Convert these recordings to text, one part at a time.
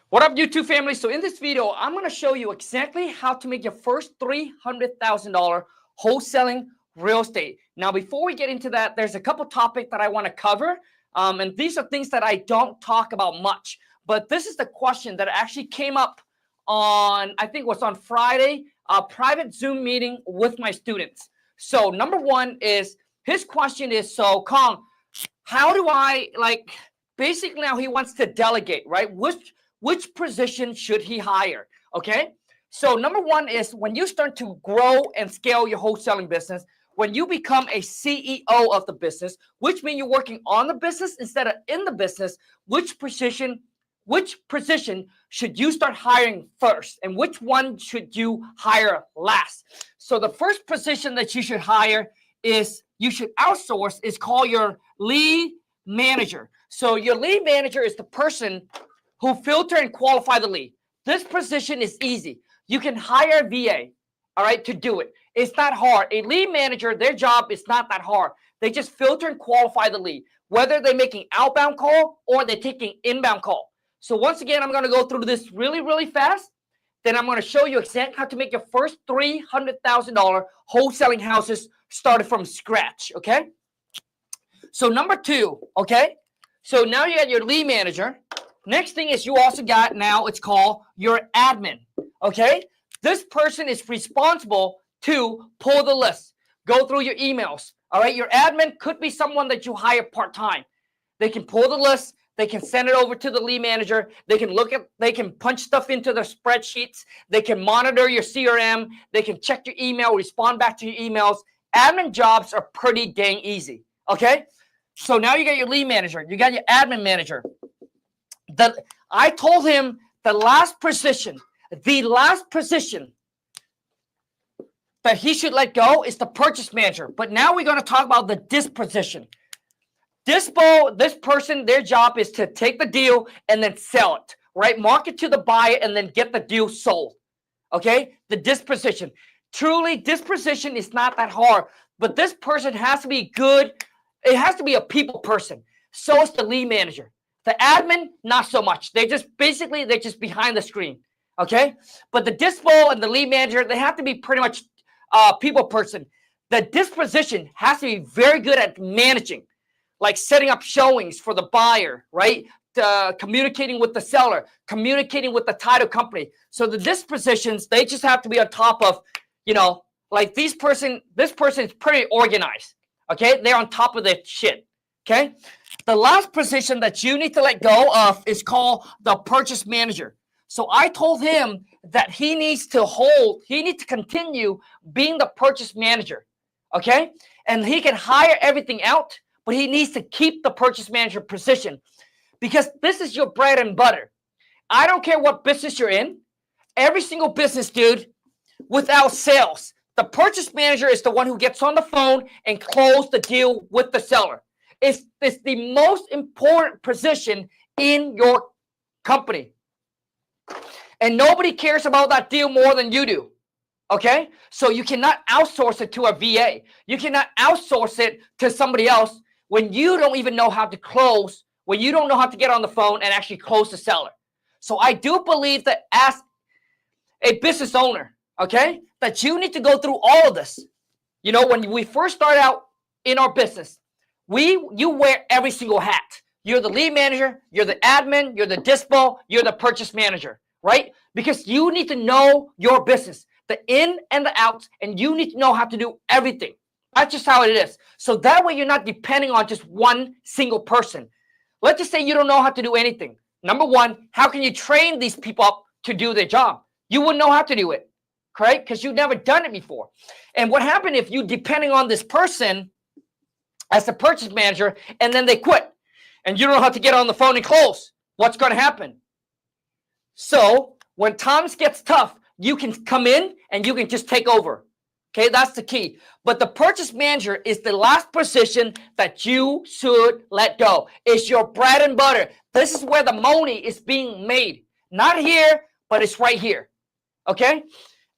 What up, YouTube family? So in this video, I'm going to show you exactly how to make your first $300,000 wholesaling real estate. Now, before we get into that, there's a couple topics that I want to cover. And these are things that I don't talk about much. But this is the question that actually came up on, I think it was on Friday, a private Zoom meeting with my students. So number one is, his question is, so Khang, how do I, basically now he wants to delegate, right? Which position should he hire? Okay. So number one is when you start to grow and scale your wholesaling business, when you become a CEO of the business, which means you're working on the business instead of in the business, which position should you start hiring first? And which one should you hire last? So the first position that you should hire is, you should outsource, is called your lead manager. So your lead manager is the person who filter and qualify the lead. This position is easy. You can hire a VA, all right, to do it. It's not hard. A lead manager, their job is not that hard. They just filter and qualify the lead, whether they're making outbound call or they're taking inbound call. So once again, I'm going to go through this really, really fast. Then I'm going to show you exactly how to make your first $300,000 wholesaling houses started from scratch, okay? So number two, okay? So now you got your lead manager. Next thing is you also got, now it's called your admin, okay? This person is responsible to pull the list, go through your emails, all right? Your admin could be someone that you hire part-time. They can pull the list, they can send it over to the lead manager, they can punch stuff into their spreadsheets, they can monitor your CRM, they can check your email, respond back to your emails. Admin jobs are pretty dang easy, okay? So now you got your lead manager, you got your admin manager. I told him the last position that he should let go is the purchase manager. But now we're going to talk about the disposition. This person, their job is to take the deal and then sell it, right? Market to the buyer and then get the deal sold, okay? The disposition. Truly, disposition is not that hard, but this person has to be good. It has to be a people person. So is the lead manager. The admin, not so much. They're just behind the screen, okay? But the dispo and the lead manager, they have to be pretty much people person. The disposition has to be very good at managing, like setting up showings for the buyer, right? Communicating with the seller, communicating with the title company. So the dispositions, they just have to be on top of, like this person is pretty organized, okay? They're on top of their shit, okay? The last position that you need to let go of is called the purchase manager. So I told him that he needs to continue being the purchase manager, okay? And he can hire everything out, but he needs to keep the purchase manager position because this is your bread and butter. I don't care what business you're in. Every single business, dude, without sales, the purchase manager is the one who gets on the phone and close the deal with the seller. It's the most important position in your company. And nobody cares about that deal more than you do. Okay? So you cannot outsource it to a VA. You cannot outsource it to somebody else when you don't even know how to close, when you don't know how to get on the phone and actually close the seller. So I do believe that as a business owner, okay, that you need to go through all of this. When we first start out in our business, you wear every single hat. You're the lead manager, you're the admin, you're the dispo, you're the purchase manager, right? Because you need to know your business, the in and the outs, and you need to know how to do everything. That's just how it is. So that way you're not depending on just one single person. Let's just say you don't know how to do anything. Number one, how can you train these people up to do their job? You wouldn't know how to do it, correct? Because you've never done it before. And what happened if you depending on this person as the purchase manager, and then they quit, and you don't know how to get on the phone and close? What's going to happen? So when times gets tough, you can come in and you can just take over. Okay, that's the key. But the purchase manager is the last position that you should let go. It's your bread and butter. This is where the money is being made. Not here, but it's right here. Okay?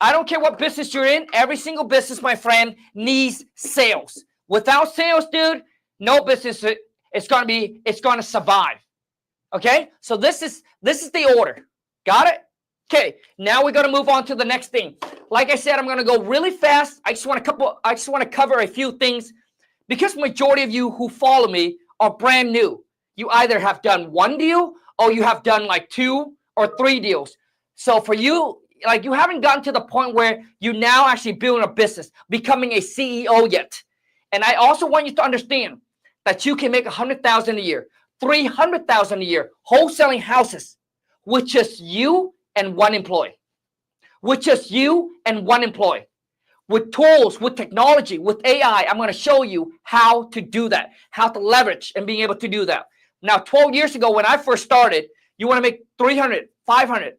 I don't care what business you're in. Every single business, my friend, needs sales. Without sales, dude, no business it's gonna survive. Okay? So this is the order. Got it? Okay, now we're going to move on to the next thing. Like I said, I'm going to go really fast. I just want to cover a few things because majority of you who follow me are brand new. You either have done one deal or you have done like 2 or 3 deals. So for you, like you haven't gotten to the point where you now actually building a business, becoming a CEO yet. And I also want you to understand that you can make $100,000 a year, $300,000 a year, wholesaling houses with just you and 1 employee. With just you and 1 employee. With tools, with technology, with AI, I'm going to show you how to do that, how to leverage and being able to do that. Now, 12 years ago, when I first started, you want to make 300, 500,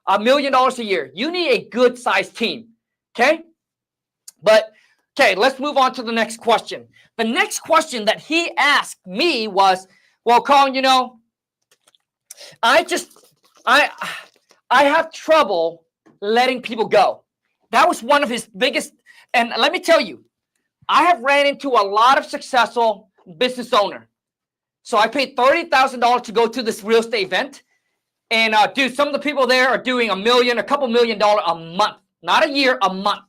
$1 million a year. You need a good sized team. Okay. But okay, let's move on to the next question. The next question that he asked me was, well, Khang, you know, I have trouble letting people go. That was one of his biggest, and let me tell you, I have ran into a lot of successful business owner. So I paid $30,000 to go to this real estate event. And dude, some of the people there are doing a couple $1 million a month, not a year, a month.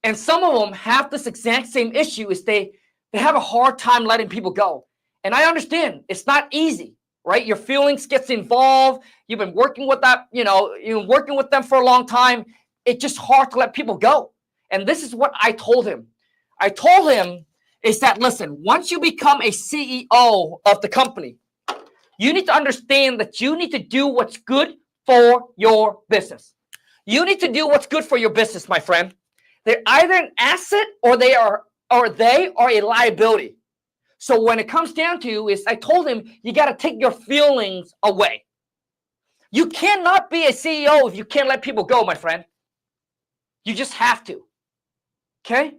And some of them have this exact same issue is they have a hard time letting people go. And I understand it's not easy, right? Your feelings gets involved. You've been working with that, you've been working with them for a long time. It's just hard to let people go. And this is what I told him. I told him is that, listen, once you become a CEO of the company, you need to understand that you need to do what's good for your business. You need to do what's good for your business, my friend. They're either an asset or they are a liability. So when it comes down to is, I told him, you got to take your feelings away. You cannot be a CEO if you can't let people go, my friend. You just have to. Okay?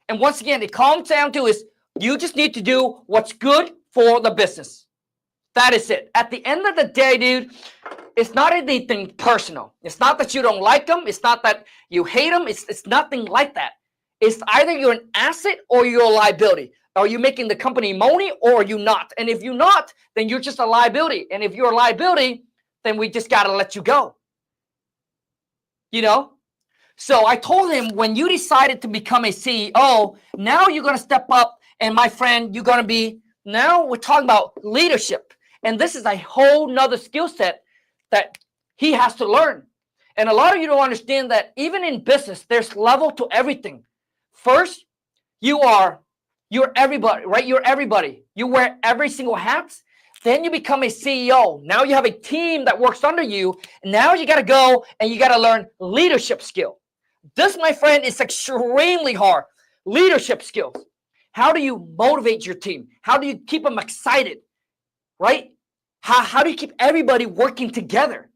And once again, it comes down to is you just need to do what's good for the business. That is it. At the end of the day, dude, it's not anything personal. It's not that you don't like them. It's not that you hate them. It's nothing like that. It's either you're an asset or you're a liability. Are you making the company money or are you not? And if you're not, then you're just a liability. And if you're a liability, then we just got to let you go. So I told him, when you decided to become a CEO, now you're going to step up. And my friend, you're going to be, now we're talking about leadership. And this is a whole nother skill set that he has to learn. And a lot of you don't understand that even in business, there's level to everything. First, you're everybody, right? You're everybody. You wear every single hat. Then you become a CEO. Now you have a team that works under you. And now you got to go and you got to learn leadership skill. This, my friend, is extremely hard. Leadership skills. How do you motivate your team? How do you keep them excited? Right? How do you keep everybody working together?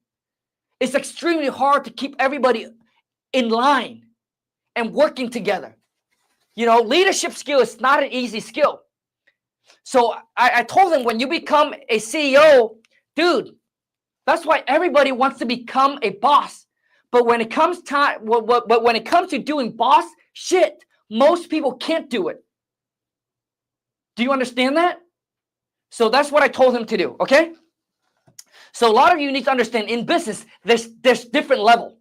It's extremely hard to keep everybody in line and working together. Leadership skill is not an easy skill. So I told him, when you become a CEO, dude, that's why everybody wants to become a boss. But when it comes to doing boss shit, most people can't do it. Do you understand that? So that's what I told him to do, okay? So a lot of you need to understand, in business, there's different level.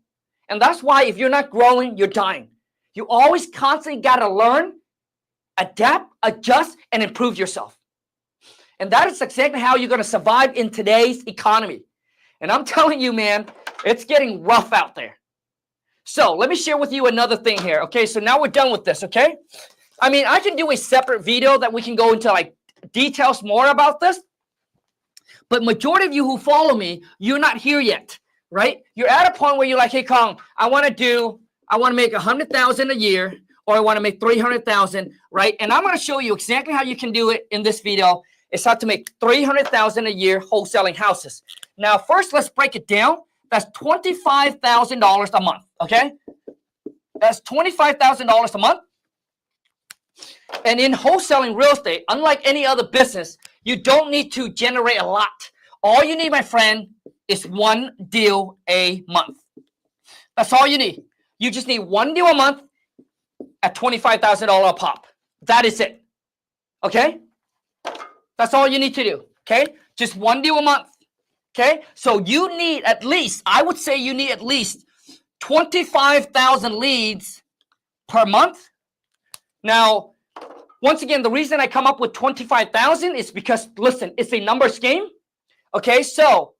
And that's why if you're not growing, you're dying. You always constantly got to learn, adapt, adjust, and improve yourself. And that is exactly how you're going to survive in today's economy. And I'm telling you, man, it's getting rough out there. So let me share with you another thing here, okay? So now we're done with this, okay? I mean, I can do a separate video that we can go into like details more about this. But majority of you who follow me, you're not here yet, right? You're at a point where you're like, hey, Khang, I want to make 100,000 a year, or I want to make 300,000, right? And I'm going to show you exactly how you can do it in this video. It's how to make 300,000 a year wholesaling houses. Now, first, let's break it down. That's $25,000 a month, okay? That's $25,000 a month. And in wholesaling real estate, unlike any other business, you don't need to generate a lot. All you need, my friend, is one deal a month. That's all you need. You just need one deal a month at $25,000 a pop. That is it. Okay? That's all you need to do. Okay? Just one deal a month. Okay, so you need at least, I would say you need at least 25,000 leads per month. Now, once again, the reason I come up with 25,000 is because, listen, it's a numbers game. Okay, so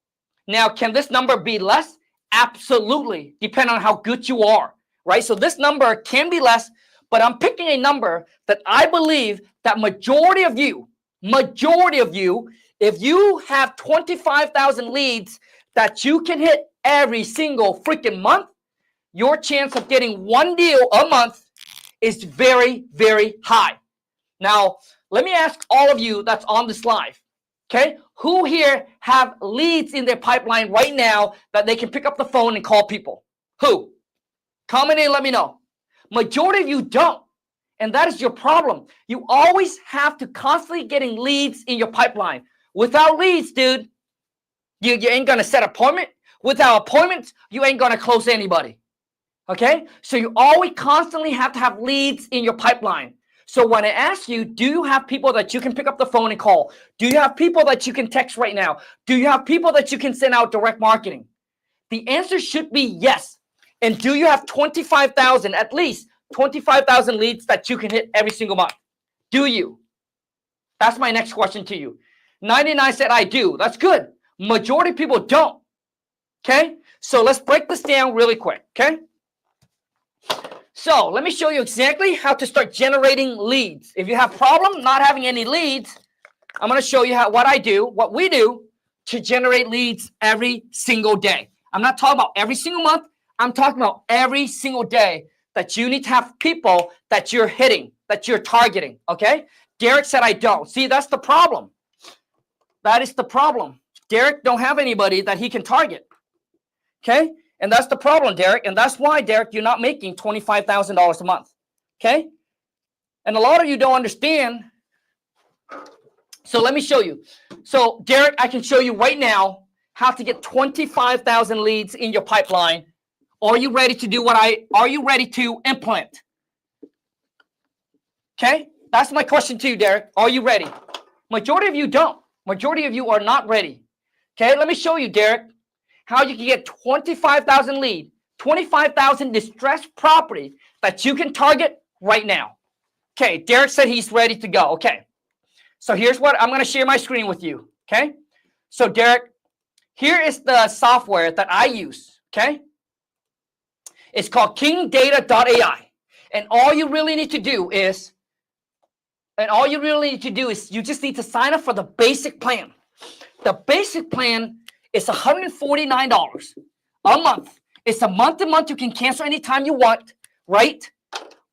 now can this number be less? Absolutely, depending on how good you are, right? So this number can be less, but I'm picking a number that I believe that majority of you, if you have 25,000 leads that you can hit every single freaking month, your chance of getting one deal a month is very, very high. Now, let me ask all of you that's on this live, okay? Who here have leads in their pipeline right now that they can pick up the phone and call people? Who? Comment in, let me know. Majority of you don't. And that is your problem. You always have to constantly getting leads in your pipeline. Without leads, dude, you ain't gonna set appointment. Without appointments, you ain't gonna close anybody. Okay? So you always constantly have to have leads in your pipeline. So when I ask you, do you have people that you can pick up the phone and call? Do you have people that you can text right now? Do you have people that you can send out direct marketing? The answer should be yes. And do you have 25,000, at least 25,000 leads that you can hit every single month? Do you? That's my next question to you. 99 said I do. That's good. Majority of people don't. Okay? So let's break this down really quick. Okay? So let me show you exactly how to start generating leads. If you have problem not having any leads, I'm going to show you what we do to generate leads every single day. I'm not talking about every single month. I'm talking about every single day that you need to have people that you're hitting, that you're targeting, okay? Derek said I don't. See, that's the problem. That is the problem. Derek don't have anybody that he can target, okay? And that's the problem, Derek. And that's why, Derek, you're not making $25,000 a month, okay? And a lot of you don't understand. So let me show you. So, Derek, I can show you right now how to get 25,000 leads in your pipeline. Are you ready to do are you ready to implement? Okay, that's my question to you, Derek. Are you ready? Majority of you don't. Majority of you are not ready. Okay, let me show you, Derek, how you can get 25,000 lead, 25,000 distressed property that you can target right now. Okay, Derek said he's ready to go. Okay, so here's what I'm going to share my screen with you. Okay, so Derek, here is the software that I use. Okay. It's called kingdata.ai. And all you really need to do is, you just need to sign up for the basic plan. The basic plan is $149 a month. It's a month-to-month. You can cancel anytime you want, right?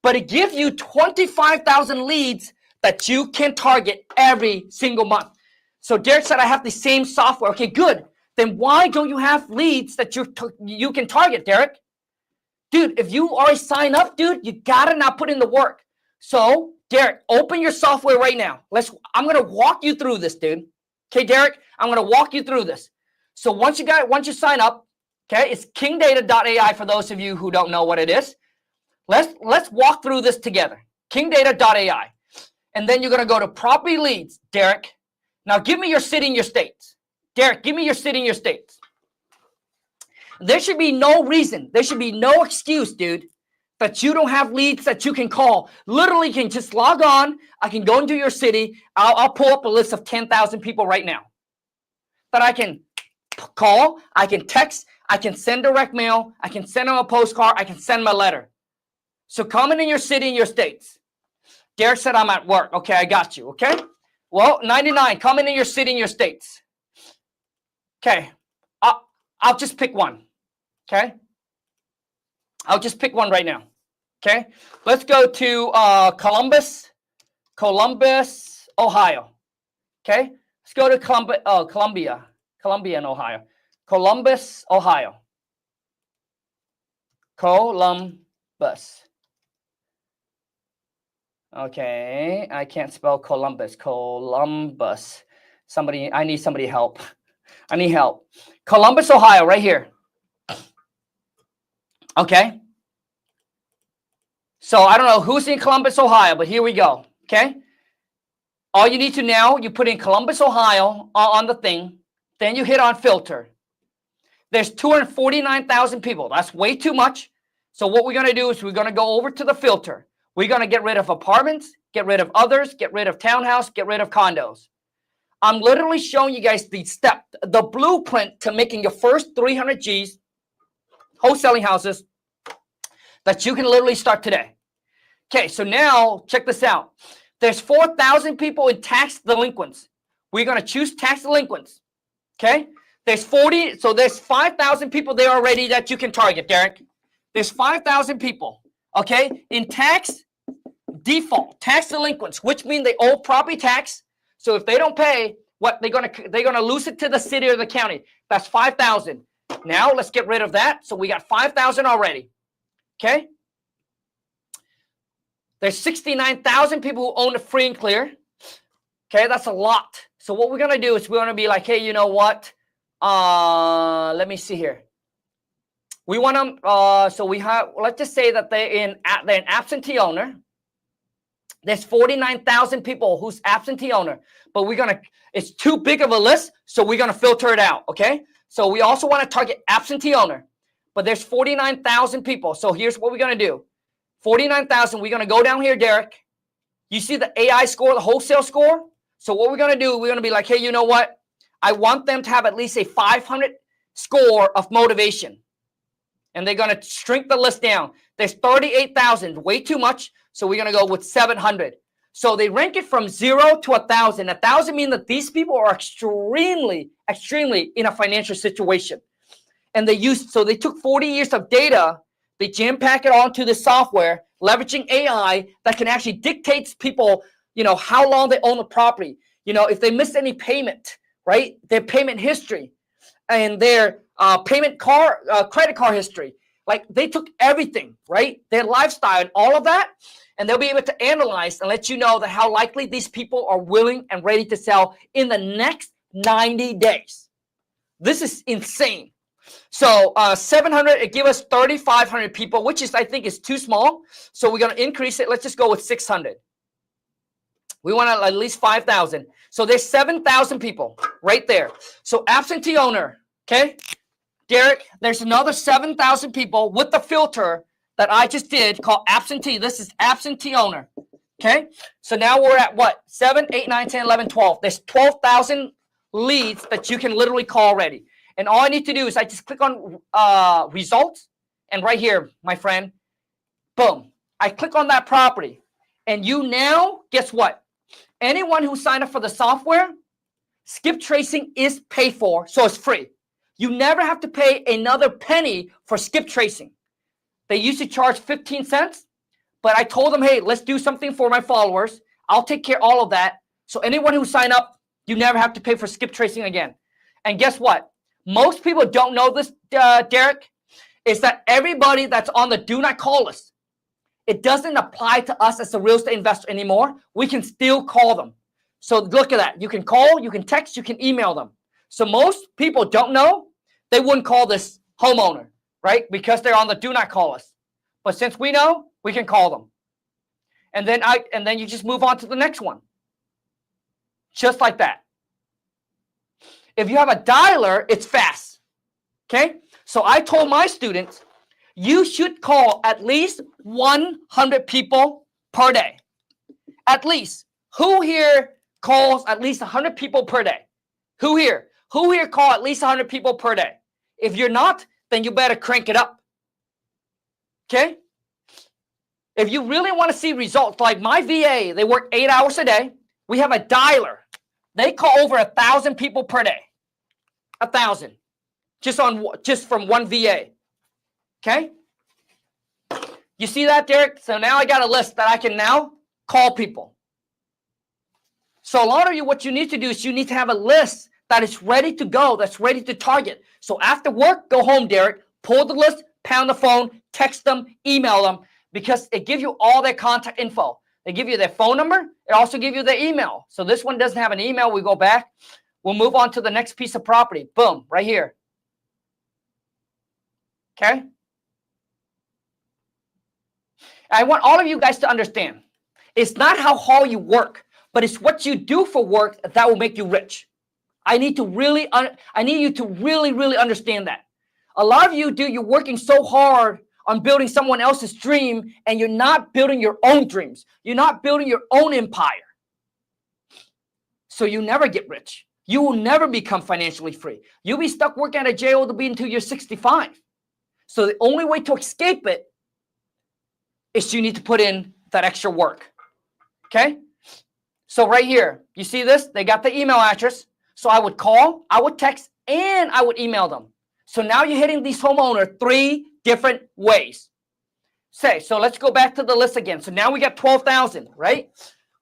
But it gives you 25,000 leads that you can target every single month. So Derek said, I have the same software. Okay, good. Then why don't you have leads that you can target, Derek? Dude, if you already sign up, dude, you gotta not put in the work. So, Derek, open your software right now. I'm gonna walk you through this, dude. Okay, Derek, I'm gonna walk you through this. So once you sign up, okay, it's kingdata.ai for those of you who don't know what it is. Let's walk through this together. Kingdata.ai. And then you're gonna go to property leads, Derek. Now give me your city and your states. Derek, give me your city and your states. There should be no reason, there should be no excuse, dude, that you don't have leads that you can call. Literally, you can just log on. I can go into your city. I'll pull up a list of 10,000 people right now that I can call, I can text, I can send direct mail, I can send them a postcard, I can send them a letter. So comment in your city and your states. Derek said I'm at work. Okay, I got you, okay? Well, 99, comment in your city and your states. Okay, I'll just pick one. Okay, I'll just pick one right now. Okay, let's go to Columbus, Ohio. Okay, let's go to Columbia in Ohio. Columbus, Ohio. Columbus. Okay, I can't spell Columbus. Columbus. I need somebody help. I need help. Columbus, Ohio, right here. Okay. So I don't know who's in Columbus, Ohio, but here we go. Okay. All you need to now, you put in Columbus, Ohio on the thing. Then you hit on filter. There's 249,000 people. That's way too much. So what we're going to do is we're going to go over to the filter. We're going to get rid of apartments, get rid of others, get rid of townhouse, get rid of condos. I'm literally showing you guys the blueprint to making your first 300 G's wholesaling houses that you can literally start today. Okay, so now check this out. There's 4,000 people in tax delinquents. We're going to choose tax delinquents. Okay, there's 5,000 people there already that you can target, Derek. There's 5,000 people, okay, in tax default, tax delinquents, which means they owe property tax. So if they don't pay, what they're gonna lose it to the city or the county. That's 5,000. Now let's get rid of that. So we got 5,000 already. Okay. There's 69,000 people who own a free and clear. Okay, that's a lot. So what we're gonna do is we're gonna be like, hey, you know what? Let me see here. We want them. So we have. Let's just say that they're an absentee owner. There's 49,000 people who's absentee owner, but it's too big of a list, so we're gonna filter it out, okay? So we also want to target absentee owner, but there's 49,000 people. So here's what we're gonna do. 49,000, we're gonna go down here, Derek. You see the AI score, the wholesale score? So what we're gonna do, we're gonna be like, hey, you know what? I want them to have at least a 500 score of motivation. And they're gonna shrink the list down. There's 38,000, way too much. So we're gonna go with 700. So they rank it from 0 to 1,000. 1,000 means that these people are extremely in a financial situation. And so they took 40 years of data, they jam pack it onto the software, leveraging AI that can actually dictate people, how long they own the property. If they miss any payment, right? Their payment history and their credit card history. Like they took everything, right? Their lifestyle and all of that. And they'll be able to analyze and let you know that how likely these people are willing and ready to sell in the next 90 days. This is insane. So 700, it gives us 3,500 people, which I think is too small. So we're going to increase it. Let's just go with 600. We want at least 5,000. So there's 7,000 people right there. So absentee owner, okay? Derek, there's another 7,000 people with the filter that I just did called absentee. This is absentee owner, okay? So now we're at what? 7, 8, 9, 10, 11, 12. There's 12,000 leads that you can literally call already. And all I need to do is I just click on results. And right here, my friend, boom. I click on that property. And you now, guess what? Anyone who signed up for the software, skip tracing is paid for, so it's free. You never have to pay another penny for skip tracing. They used to charge 15 cents, but I told them, hey, let's do something for my followers. I'll take care of all of that. So anyone who sign up, you never have to pay for skip tracing again. And guess what? Most people don't know this, Derek, is that everybody that's on the do not call list, it doesn't apply to us as a real estate investor anymore. We can still call them. So look at that. You can call, you can text, you can email them. So most people don't know, they wouldn't call this homeowner, right? Because they're on the do not call list. But since we know, we can call them. And then you just move on to the next one. Just like that. If you have a dialer, it's fast. Okay? So I told my students, you should call at least 100 people per day. At least. Who here calls at least 100 people per day? Who here? Who here call at least 100 people per day? If you're not, then you better crank it up. Okay? If you really want to see results, like my VA, they work 8 hours a day. We have a dialer. They call over 1,000 people per day. 1,000. Just from one VA. Okay? You see that, Derek? So now I got a list that I can now call people. So a lot of you, what you need to do is you need to have a list that is ready to go, that's ready to target. So after work, go home, Derek, pull the list, pound the phone, text them, email them, because it gives you all their contact info. They give you their phone number. It also gives you their email. So this one doesn't have an email. We go back. We'll move on to the next piece of property. Boom, right here. Okay? I want all of you guys to understand. It's not how hard you work, but it's what you do for work that will make you rich. I need you to really understand that. A lot of you, dude, you're working so hard on building someone else's dream, and you're not building your own dreams. You're not building your own empire. So you never get rich. You will never become financially free. You'll be stuck working at a job until you're 65. So the only way to escape it is you need to put in that extra work. Okay? So right here, you see this? They got the email address. So I would call, I would text, and I would email them. So now you're hitting these homeowners 3 different ways. So let's go back to the list again. So now we got 12,000, right?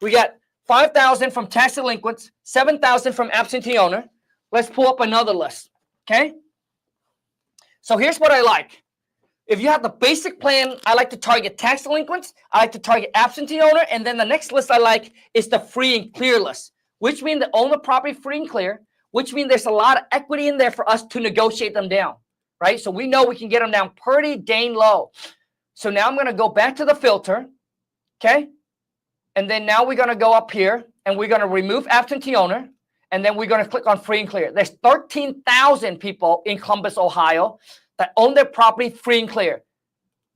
We got 5,000 from tax delinquents, 7,000 from absentee owner. Let's pull up another list, okay? So here's what I like. If you have the basic plan, I like to target tax delinquents. I like to target absentee owner. And then the next list I like is the free and clear list, which means they own the property free and clear, which means there's a lot of equity in there for us to negotiate them down, right? So we know we can get them down pretty dang low. So now I'm going to go back to the filter, okay? And then now we're going to go up here and we're going to remove absentee owner. And then we're going to click on free and clear. There's 13,000 people in Columbus, Ohio that own their property free and clear.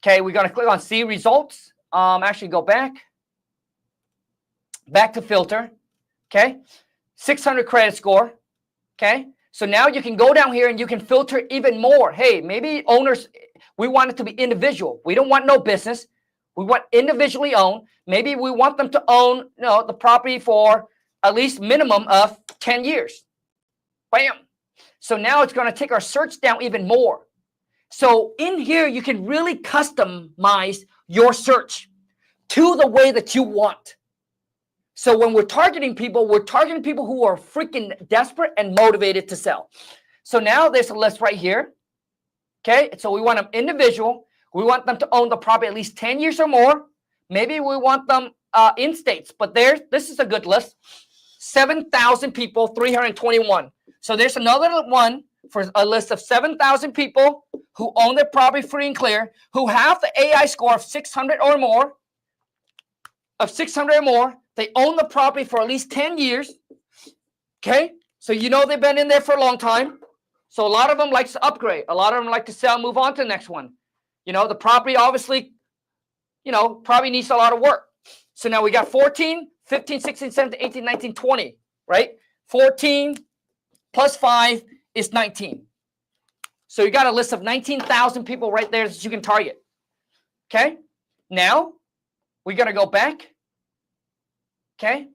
Okay, we're going to click on see results. Actually go back to filter. Okay, 600 credit score. Okay, so now you can go down here and you can filter even more. Hey, maybe owners, we want it to be individual. We don't want no business. We want individually owned. Maybe we want them to own, the property for at least minimum of 10 years. Bam. So now it's going to take our search down even more. So in here, you can really customize your search to the way that you want. So when we're targeting people who are freaking desperate and motivated to sell. So now there's a list right here. Okay, so we want them individual. We want them to own the property at least 10 years or more. Maybe we want them in states, but this is a good list. 7,000 people, 321. So there's another one for a list of 7,000 people who own their property free and clear, who have the AI score of 600 or more. They own the property for at least 10 years. Okay, so they've been in there for a long time. So a lot of them like to upgrade. A lot of them like to sell, move on to the next one. The property obviously, probably needs a lot of work. So now we got 14, 15, 16, 17, 18, 19, 20, right? 14 plus 5 is 19. So you got a list of 19,000 people right there that you can target. Okay? Now, we're going to go back. Okay?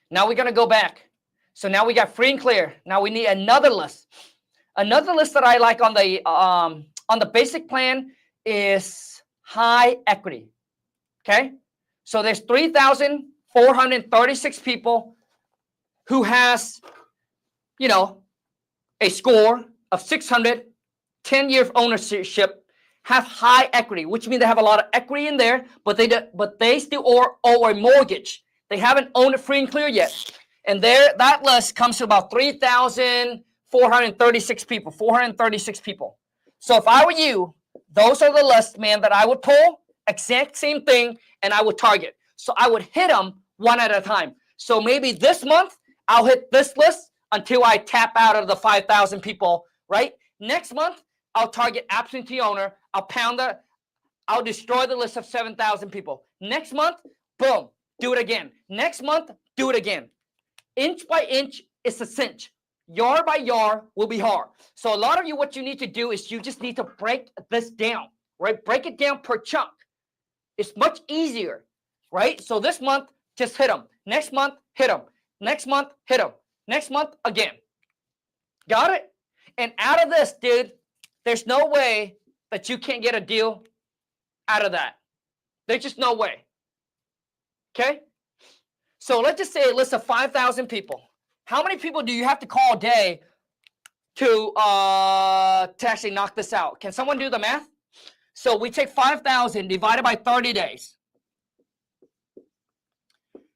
Now we're going to go back. So now we got free and clear. Now we need another list. Another list that I like on the basic plan is high equity. Okay? So there's 3,436 people who has, a score of 600, 10 years of ownership, have high equity, which means they have a lot of equity in there, but they still owe a mortgage. They haven't owned it free and clear yet. And that list comes to about 3,436 people, 436 people. So if I were you, those are the lists, man, that I would pull, exact same thing, and I would target. So I would hit them one at a time. So maybe this month, I'll hit this list until I tap out of the 5,000 people, right? Next month, I'll target absentee owner. I'll destroy the list of 7,000 people. Next month, boom, do it again. Next month, do it again. Inch by inch, it's a cinch. Yard by yard will be hard. So a lot of you, what you need to do is you just need to break this down, right? Break it down per chunk. It's much easier, right? So this month, just hit them. Next month, hit them. Next month, hit them. Next month, again. Got it? And out of this, dude, there's no way that you can't get a deal out of that. There's just no way. Okay? So let's just say a list of 5,000 people. How many people do you have to call a day to actually knock this out? Can someone do the math? So we take 5,000 divided by 30 days.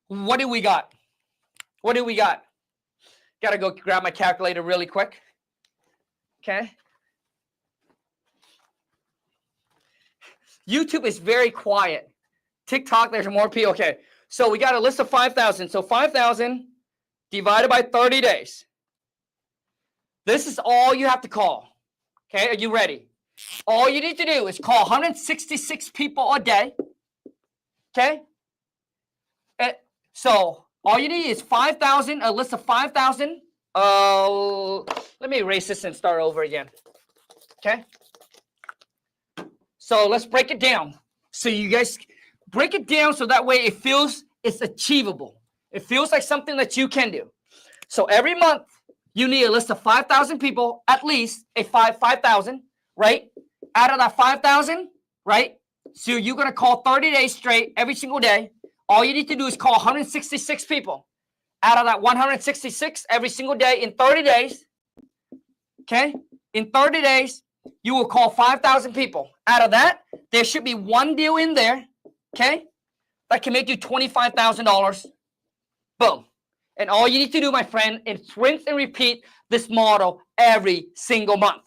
What do we got? What do we got? Got to go grab my calculator really quick. Okay. YouTube is very quiet. TikTok, there's more people. Okay. So we got a list of 5,000. So 5,000 divided by 30 days. This is all you have to call. Okay, are you ready? All you need to do is call 166 people a day. Okay? So all you need is 5,000, a list of 5,000. Let me erase this and start over again. Okay? So let's break it down. So you guys break it down so that way it feels it's achievable. It feels like something that you can do. So every month you need a list of 5,000 people, at least 5,000, right? Out of that 5,000, right? So you're going to call 30 days straight every single day. All you need to do is call 166 people. Out of that 166 every single day in 30 days, okay? In 30 days, you will call 5,000 people. Out of that, there should be one deal in there, okay? That can make you $25,000. Boom. And all you need to do, my friend, is rinse and repeat this model every single month.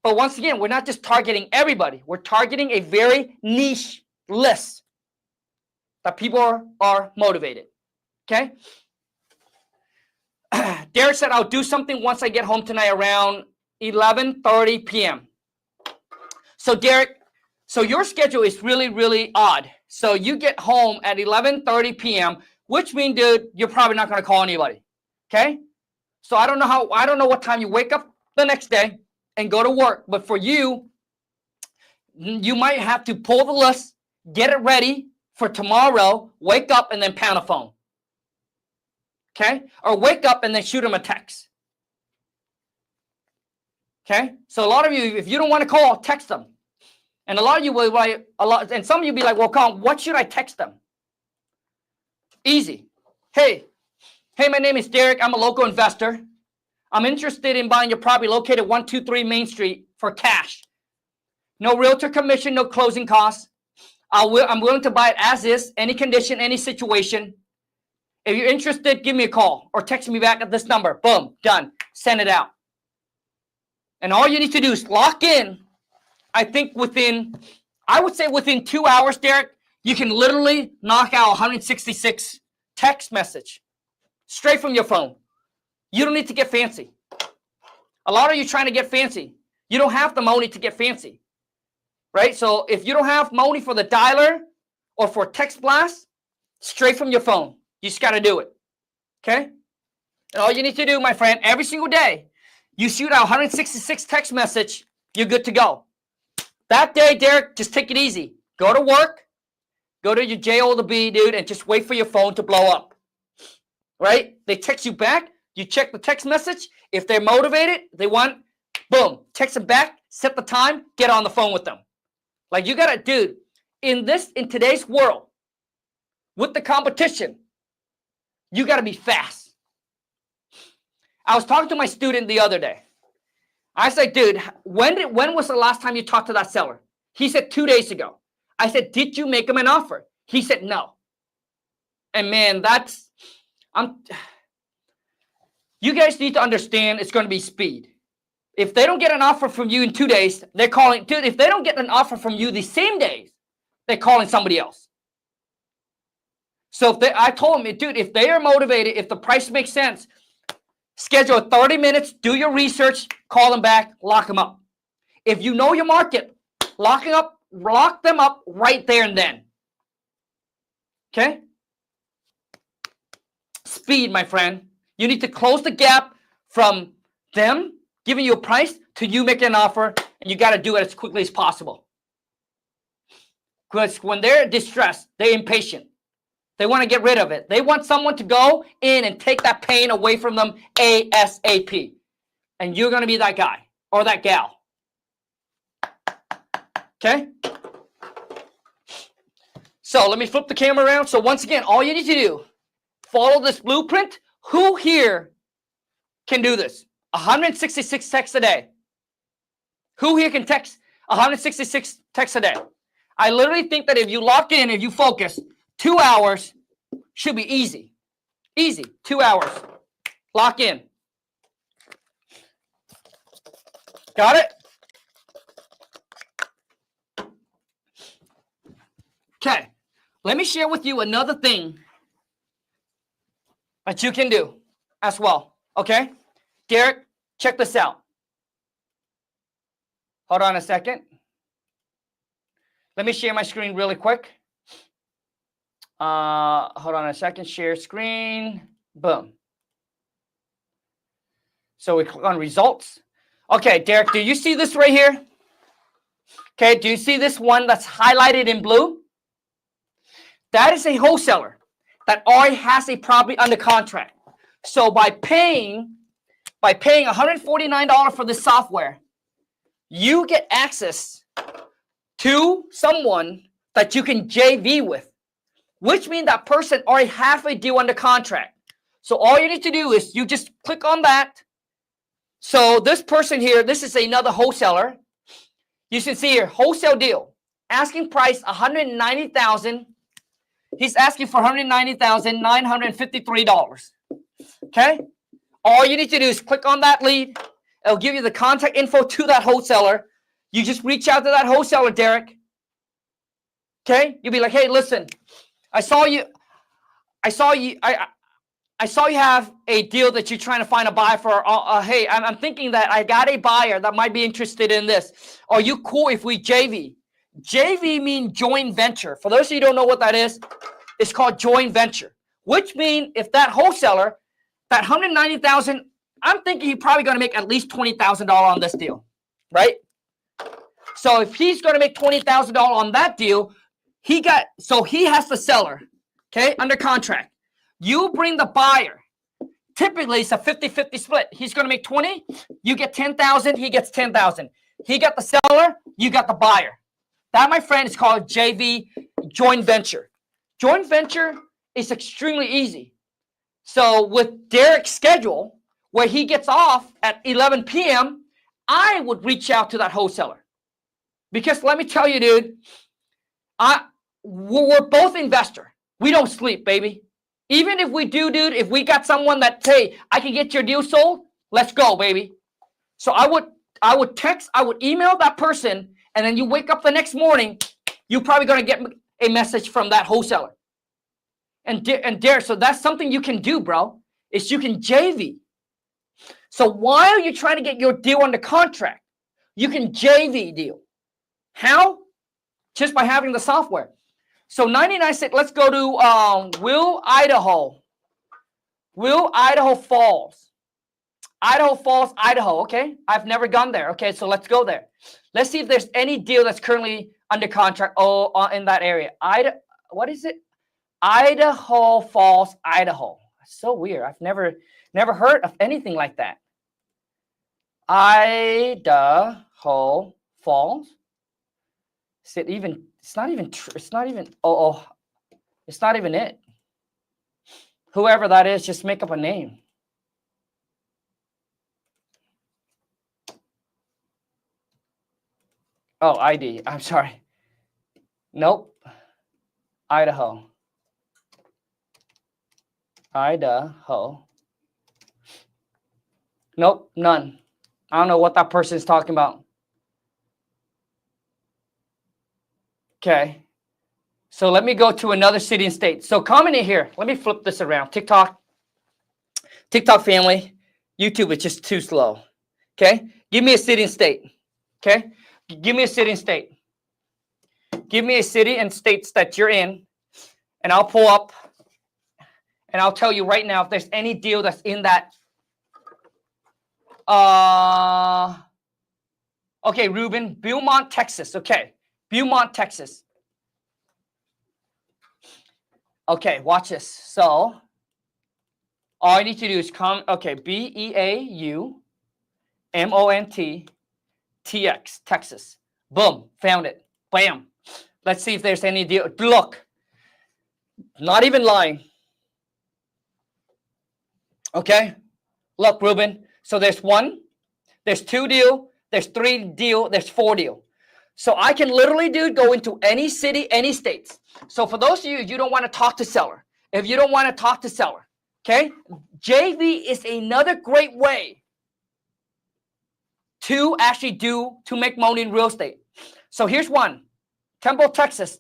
But once again, we're not just targeting everybody. We're targeting a very niche list that people are motivated. Okay? Derek said, I'll do something once I get home tonight around 11:30 p.m. So Derek, so your schedule is really, really odd. So you get home at 11:30 p.m., which means, dude, you're probably not going to call anybody. Okay? So I don't know what time you wake up the next day and go to work. But for you, you might have to pull the list, get it ready for tomorrow, wake up and then pound a phone. Okay? Or wake up and then shoot them a text. Okay? So a lot of you, if you don't want to call, text them. And a lot of you will like and some of you be like, well, Khang, what should I text them? Easy. Hey, my name is Derek. I'm a local investor. I'm interested in buying your property located 123 Main Street for cash. No realtor commission, no closing costs. I'm willing to buy it as is, any condition, any situation. If you're interested, give me a call or text me back at this number. Boom, done. Send it out. And all you need to do is lock in. I think I would say within 2 hours, Derek, you can literally knock out 166 text message straight from your phone. You don't need to get fancy. A lot of you trying to get fancy. You don't have the money to get fancy, right? So if you don't have money for the dialer or for text blast, straight from your phone. You just got to do it, okay? And all you need to do, my friend, every single day, you shoot out 166 text message, you're good to go. That day, Derek, just take it easy. Go to work, go to your job, dude, and just wait for your phone to blow up, right? They text you back. You check the text message. If they're motivated, they want, boom, text them back, set the time, get on the phone with them. Like you got to, dude, in today's world, with the competition, you got to be fast. I was talking to my student the other day. I said, dude, when was the last time you talked to that seller? He said 2 days ago. I said, did you make him an offer? He said no. And man, you guys need to understand it's going to be speed. If they don't get an offer from you in 2 days, they're calling, dude, if they don't get an offer from you the same days, they're calling somebody else. So I told him, dude, if they are motivated, if the price makes sense, schedule 30 minutes, do your research, call them back, lock them up. If you know your market, lock them up right there and then. Okay? Speed, my friend. You need to close the gap from them giving you a price to you making an offer, and you got to do it as quickly as possible. Because when they're distressed, they're impatient. They want to get rid of it. They want someone to go in and take that pain away from them ASAP. And you're going to be that guy or that gal. Okay? So let me flip the camera around. So once again, all you need to do, follow this blueprint. Who here can do this? 166 texts a day. Who here can text 166 texts a day? I literally think that if you lock in, if you focus, 2 hours should be easy. Easy. 2 hours. Lock in. Got it? Okay. Let me share with you another thing that you can do as well. Okay, Derek, check this out. Hold on a second. Let me share my screen really quick. Hold on a second. Share screen. Boom. So we click on results. Okay, Derek, do you see this right here? Okay, do you see this one that's highlighted in blue? That is a wholesaler that already has a property under contract. So by paying $149 for the software, you get access to someone that you can JV with, which means that person already has a deal under contract. So all you need to do is you just click on that. So this person here, this is another wholesaler. You can see here, wholesale deal. Asking price $190,000. He's asking for $190,953. Okay? All you need to do is click on that lead. It'll give you the contact info to that wholesaler. You just reach out to that wholesaler, Derek. Okay? You'll be like, hey, listen, I saw you have a deal that you're trying to find a buyer for. Hey, I'm thinking that I got a buyer that might be interested in this. Are you cool if we JV? JV means joint venture. For those of you who don't know what that is, it's called joint venture, which means if that wholesaler, that $190,000, I'm thinking he's probably going to make at least $20,000 on this deal, right? So if he's going to make $20,000 on that deal, he has the seller, okay, under contract. You bring the buyer. Typically, it's a 50-50 split. He's going to make 20. You get 10,000. He gets 10,000. He got the seller. You got the buyer. That, my friend, is called JV, joint venture. Joint venture is extremely easy. So with Derek's schedule, where he gets off at 11 p.m., I would reach out to that wholesaler. Because let me tell you, dude, we're both investor. We don't sleep, baby. Even if we do, dude, if we got someone that, hey, I can get your deal sold, let's go, baby. So I would text, I would email that person, and then you wake up the next morning, you're probably going to get a message from that wholesaler. And Derek, so that's something you can do, bro, is you can JV. So while you're trying to get your deal under contract, you can JV deal. How? Just by having the software. So 99 cents, let's go to Will, Idaho. Will, Idaho Falls. Idaho Falls, Idaho, okay? I've never gone there. Okay, so let's go there. Let's see if there's any deal that's currently under contract in that area. What is it? Idaho Falls, Idaho. That's so weird. I've never heard of anything like that. Idaho Falls. Is it even? It's not even true. It's not even. It's not even it. Whoever that is, just make up a name. Oh, ID. I'm sorry. Nope. Idaho. Idaho. Nope, none. I don't know what that person is talking about. Okay. So let me go to another city and state. So comment in here. Let me flip this around. TikTok family. YouTube is just too slow. Okay. Give me a city and state. Okay. Give me a city and state. Give me a city and states that you're in, and I'll pull up, and I'll tell you right now if there's any deal that's in that. Okay, Ruben, Beaumont, Texas. Okay, Beaumont, Texas. Okay, watch this. So all I need to do is come. Okay, BEAUMONT, Texas. Boom, found it. Bam. Let's see if there's any deal. Look, not even lying. Okay, look, Ruben. So there's one, there's two deal, there's three deal, there's four deal. So I can literally, dude, go into any city, any states. So for those of you don't want to talk to seller, if you don't want to talk to seller, okay, JV is another great way to actually make money in real estate. So here's one. Temple, Texas.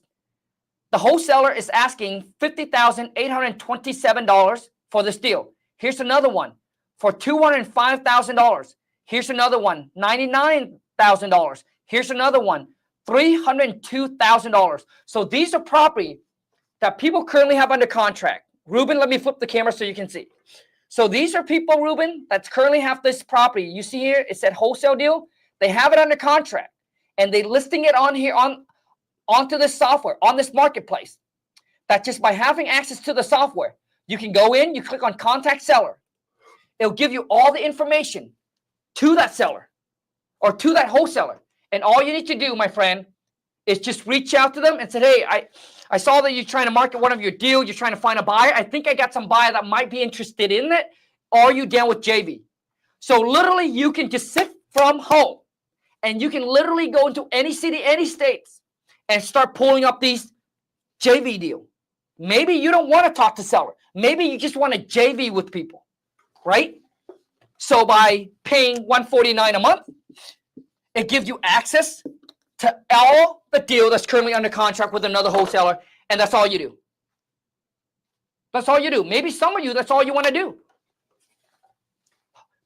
The wholesaler is asking $50,827. for this deal. Here's another one for $205,000. Here's another one, $99,000. Here's another one, $302,000. So these are property that people currently have under contract. Ruben, let me flip the camera so you can see. So these are people, Ruben, that currently have this property. You see here, it said wholesale deal. They have it under contract, and they listing it on here onto this software, on this marketplace. That just by having access to the software, you can go in, you click on contact seller. It'll give you all the information to that seller or to that wholesaler. And all you need to do, my friend, is just reach out to them and say, hey, I saw that you're trying to market one of your deals. You're trying to find a buyer. I think I got some buyer that might be interested in it. Are you down with JV? So literally you can just sit from home and you can literally go into any city, any states and start pulling up these JV deal. Maybe you don't want to talk to seller. Maybe you just want to JV with people, right? So by paying $149 a month, it gives you access to all the deal that's currently under contract with another wholesaler, and that's all you do. That's all you do. Maybe some of you, that's all you want to do.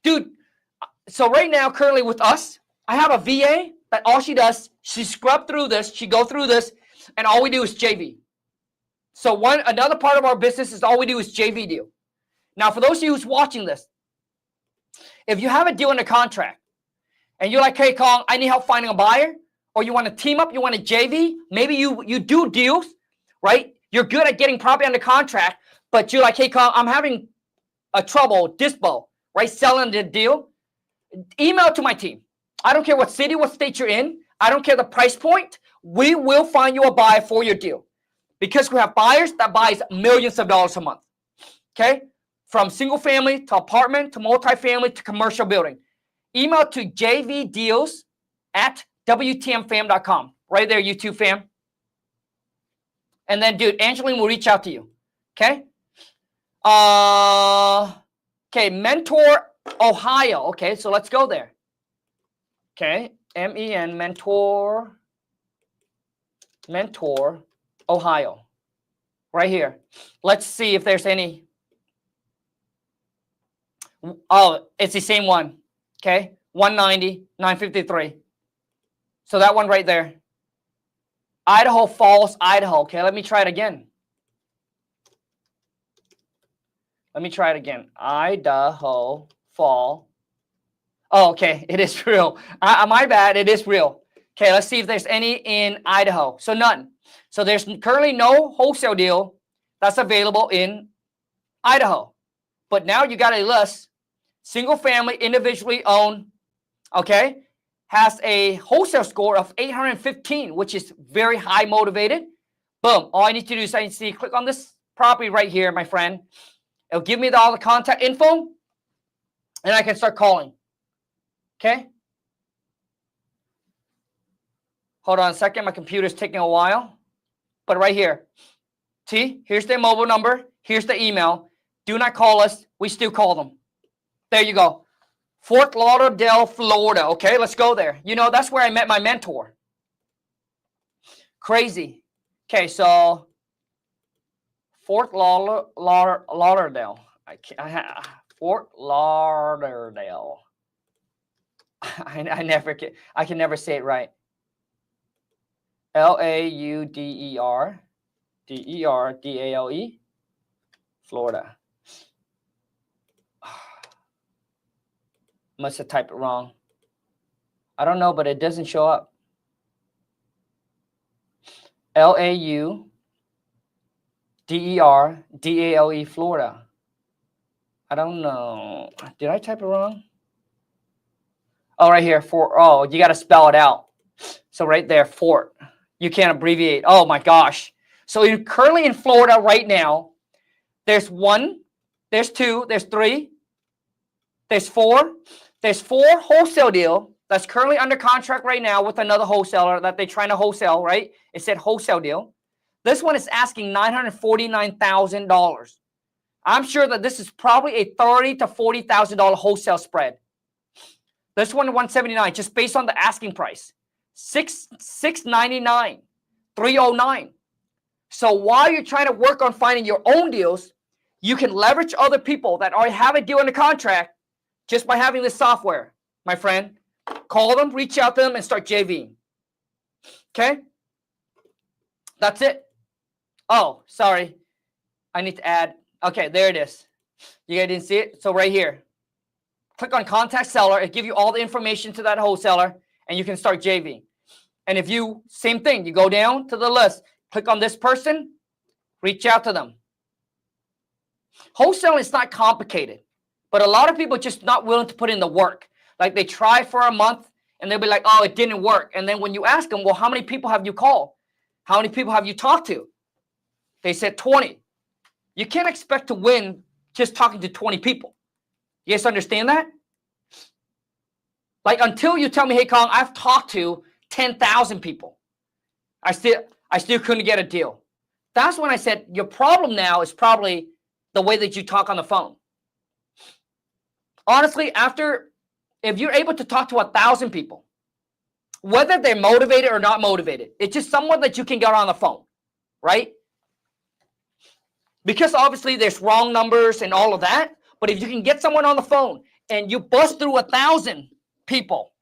Dude, so right now, currently with us, I have a VA that all she does, she scrub through this, she go through this, and all we do is JV. So another part of our business is all we do is JV deal. Now, for those of you who's watching this, if you have a deal under contract, and you're like, hey, Khang, I need help finding a buyer, or you want to team up, you want to JV, maybe you do deals, right? You're good at getting property under contract, but you're like, hey, Khang, I'm having a trouble, dispo, right? Selling the deal. Email to my team. I don't care what city, what state you're in. I don't care the price point. We will find you a buyer for your deal. Because we have buyers that buys millions of dollars a month. Okay? From single family to apartment to multifamily to commercial building. Email to jvdeals@wtmfam.com. Right there, YouTube fam. And then, dude, Angeline will reach out to you. Okay? Okay, Mentor, Ohio. Okay, so let's go there. Okay, M-E-N, Mentor, Ohio. Right here. Let's see if there's any. Oh, it's the same one. Okay, 190, 953. So that one right there. Idaho Falls, Idaho. Okay, let me try it again. Idaho Fall. Oh, okay, it is real. My bad, it is real. Okay, let's see if there's any in Idaho. So none. So there's currently no wholesale deal that's available in Idaho. But now you got a list. Single family, individually owned, okay, has a wholesale score of 815, which is very high motivated. Boom. All I need to do is I need to click on this property right here, my friend. It'll give me all the contact info, and I can start calling. Okay? Hold on a second. My computer's taking a while. But right here. See? Here's their mobile number. Here's the email. Do not call us. We still call them. There you go. Fort Lauderdale, Florida. Okay, let's go there. You know, that's where I met my mentor. Crazy. Okay, so Fort Lauderdale. Fort Lauderdale. I can never say it right. Lauderdale, Florida. Must have typed it wrong. I don't know, but it doesn't show up. Lauderdale, Florida. I don't know. Did I type it wrong? Oh, right here. Oh, you got to spell it out. So right there, Fort. You can't abbreviate. Oh my gosh. So you're currently in Florida right now. There's 1, there's 2, there's 3, there's 4. There's 4 wholesale deal that's currently under contract right now with another wholesaler that they're trying to wholesale, right? It said wholesale deal. This one is asking $949,000. I'm sure that this is probably a $30,000 to $40,000 wholesale spread. This one, 179, just based on the asking price. $699, $309. So while you're trying to work on finding your own deals, You can leverage other people that already have a deal in the contract just by having this software, my friend. Call them, reach out to them, and start JVing. Okay? That's it. Oh, sorry. I need to add. Okay, there it is. You guys didn't see it? So right here. Click on Contact Seller. It gives you all the information to that wholesaler, and you can start JVing. And if you, same thing, you go down to the list, click on this person, reach out to them. Wholesaling is not complicated, but a lot of people are just not willing to put in the work. Like they try for a month, and they'll be like, oh, it didn't work. And then when you ask them, well, how many people have you called? How many people have you talked to? They said 20. You can't expect to win just talking to 20 people. You guys understand that? Like until you tell me, hey, Khang, I've talked to 10,000 people. I still couldn't get a deal. That's when I said your problem now is probably the way that you talk on the phone. Honestly, if you're able to talk to 1,000 people, whether they're motivated or not motivated, it's just someone that you can get on the phone, right? Because obviously there's wrong numbers and all of that, but if you can get someone on the phone and you bust through 1,000 people